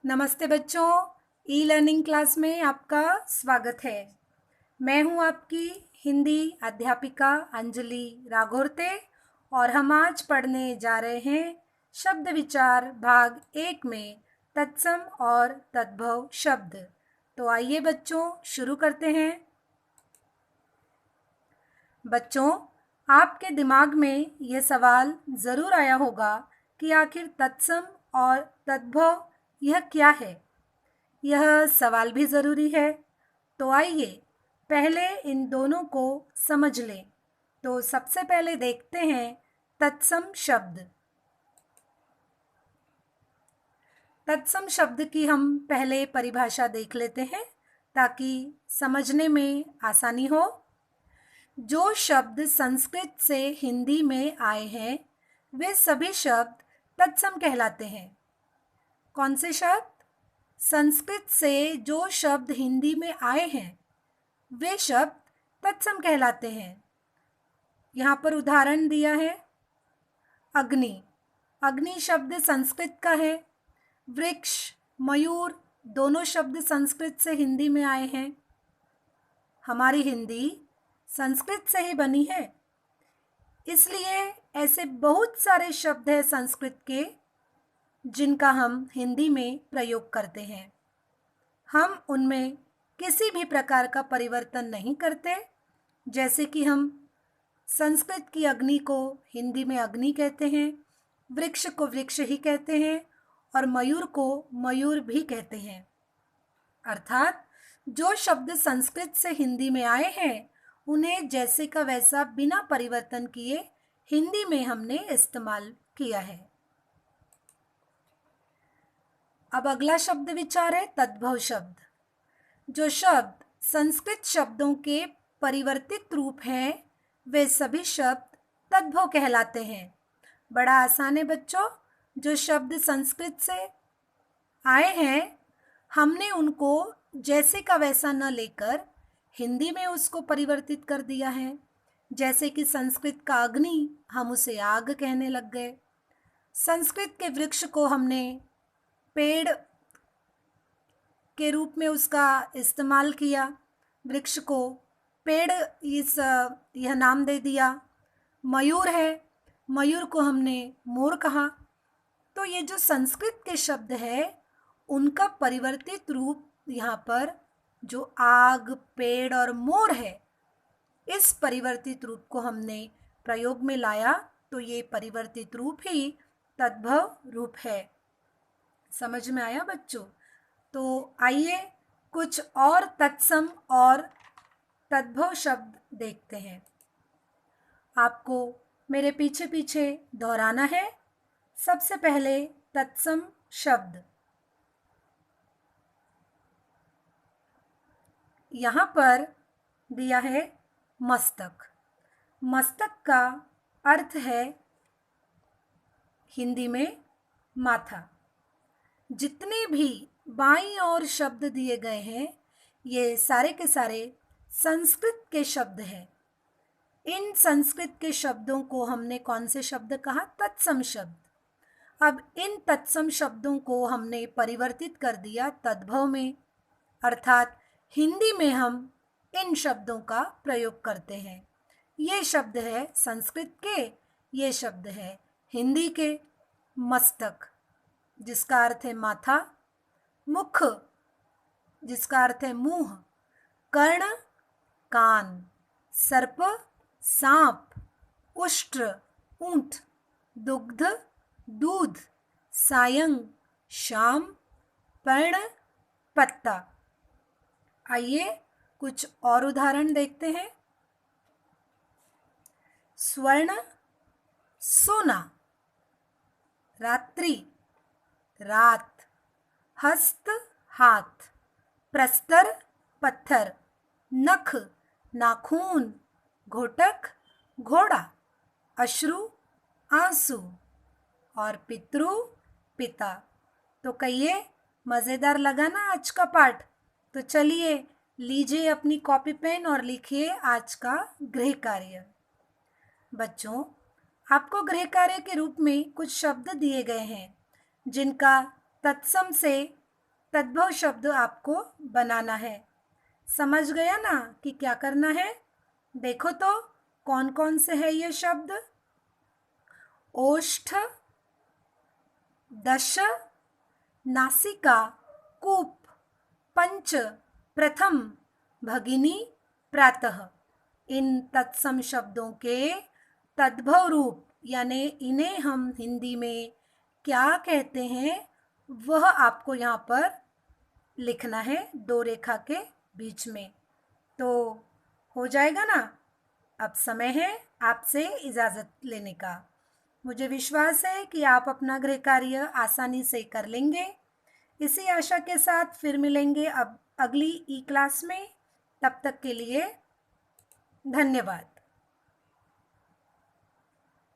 नमस्ते बच्चों, e learning class में आपका स्वागत है। मैं हूं आपकी हिंदी अध्यापिका अंजलि राघोरते और हम आज पढ़ने जा रहे हैं शब्द विचार भाग 1 में तत्सम और तद्भव शब्द। तो आइए बच्चों शुरू करते हैं। बच्चों, आपके दिमाग में ये सवाल ज़रूर आया होगा कि आखिर तत्सम और तद्भव यह क्या है। यह सवाल भी ज़रूरी है। तो आइए पहले इन दोनों को समझ लें। तो सबसे पहले देखते हैं तत्सम शब्द। तत्सम शब्द की हम पहले परिभाषा देख लेते हैं ताकि समझने में आसानी हो। जो शब्द संस्कृत से हिंदी में आए हैं वे सभी शब्द तत्सम कहलाते हैं। कौन से शब्द? संस्कृत से जो शब्द हिंदी में आए हैं वे शब्द तत्सम कहलाते हैं। यहाँ पर उदाहरण दिया है अग्नि। अग्नि शब्द संस्कृत का है। वृक्ष, मयूर दोनों शब्द संस्कृत से हिंदी में आए हैं। हमारी हिंदी संस्कृत से ही बनी है, इसलिए ऐसे बहुत सारे शब्द हैं संस्कृत के जिनका हम हिंदी में प्रयोग करते हैं। हम उनमें किसी भी प्रकार का परिवर्तन नहीं करते। जैसे कि हम संस्कृत की अग्नि को हिंदी में अग्नि कहते हैं, वृक्ष को वृक्ष ही कहते हैं और मयूर को मयूर भी कहते हैं। अर्थात जो शब्द संस्कृत से हिंदी में आए हैं उन्हें जैसे का वैसा बिना परिवर्तन किए हिंदी में हमने इस्तेमाल किया है। अब अगला शब्द विचार है तद्भव शब्द। जो शब्द संस्कृत शब्दों के परिवर्तित रूप हैं वे सभी शब्द तद्भव कहलाते हैं। बड़ा आसान है बच्चों। जो शब्द संस्कृत से आए हैं हमने उनको जैसे का वैसा न लेकर हिंदी में उसको परिवर्तित कर दिया है। जैसे कि संस्कृत का अग्नि हम उसे आग कहने लग गए। संस्कृत के वृक्ष को हमने पेड़ के रूप में उसका इस्तेमाल किया। वृक्ष को पेड़ यह नाम दे दिया। मयूर है, मयूर को हमने मोर कहा। तो ये जो संस्कृत के शब्द है उनका परिवर्तित रूप यहाँ पर जो आग, पेड़ और मोर है, इस परिवर्तित रूप को हमने प्रयोग में लाया तो ये परिवर्तित रूप ही तद्भव रूप है। समझ में आया बच्चों? तो आइए कुछ और तत्सम और तद्भव शब्द देखते हैं। आपको मेरे पीछे पीछे दोहराना है। सबसे पहले तत्सम शब्द। यहाँ पर दिया है मस्तक। मस्तक का अर्थ है हिंदी में माथा। जितने भी बाईं ओर शब्द दिए गए हैं ये सारे के सारे संस्कृत के शब्द हैं। इन संस्कृत के शब्दों को हमने कौन से शब्द कहा? तत्सम शब्द। अब इन तत्सम शब्दों को हमने परिवर्तित कर दिया तद्भव में। अर्थात हिंदी में हम इन शब्दों का प्रयोग करते हैं। ये शब्द है संस्कृत के, ये शब्द है हिंदी के। मस्तक जिसका अर्थ है माथा, मुख जिसका अर्थ है मुंह, कर्ण कान, सर्प सांप, उष्ट्र ऊंट, दुग्ध दूध, सायं शाम, पर्ण पत्ता। आइए कुछ और उदाहरण देखते हैं। स्वर्ण सोना, रात्रि रात, हस्त हाथ, प्रस्तर पत्थर, नख नाखून, घोटक घोड़ा, अश्रु आंसू और पितृ पिता। तो कहिए मज़ेदार लगा ना आज का पाठ? तो चलिए लीजिए अपनी कॉपी पेन और लिखिए आज का गृह कार्य। बच्चों, आपको गृह कार्य के रूप में कुछ शब्द दिए गए हैं जिनका तत्सम से तद्भव शब्द आपको बनाना है। समझ गया ना कि क्या करना है? देखो तो कौन कौन से है ये शब्द। ओष्ठ, दश, नासिका, कूप, पंच, प्रथम, भगिनी, प्रातः। इन तत्सम शब्दों के तद्भव रूप यानी इन्हें हम हिंदी में क्या कहते हैं वह आपको यहाँ पर लिखना है 2 रेखा के बीच में। तो हो जाएगा ना? अब समय है आपसे इजाज़त लेने का। मुझे विश्वास है कि आप अपना गृह कार्य आसानी से कर लेंगे। इसी आशा के साथ फिर मिलेंगे अब अगली ई क्लास में। तब तक के लिए धन्यवाद।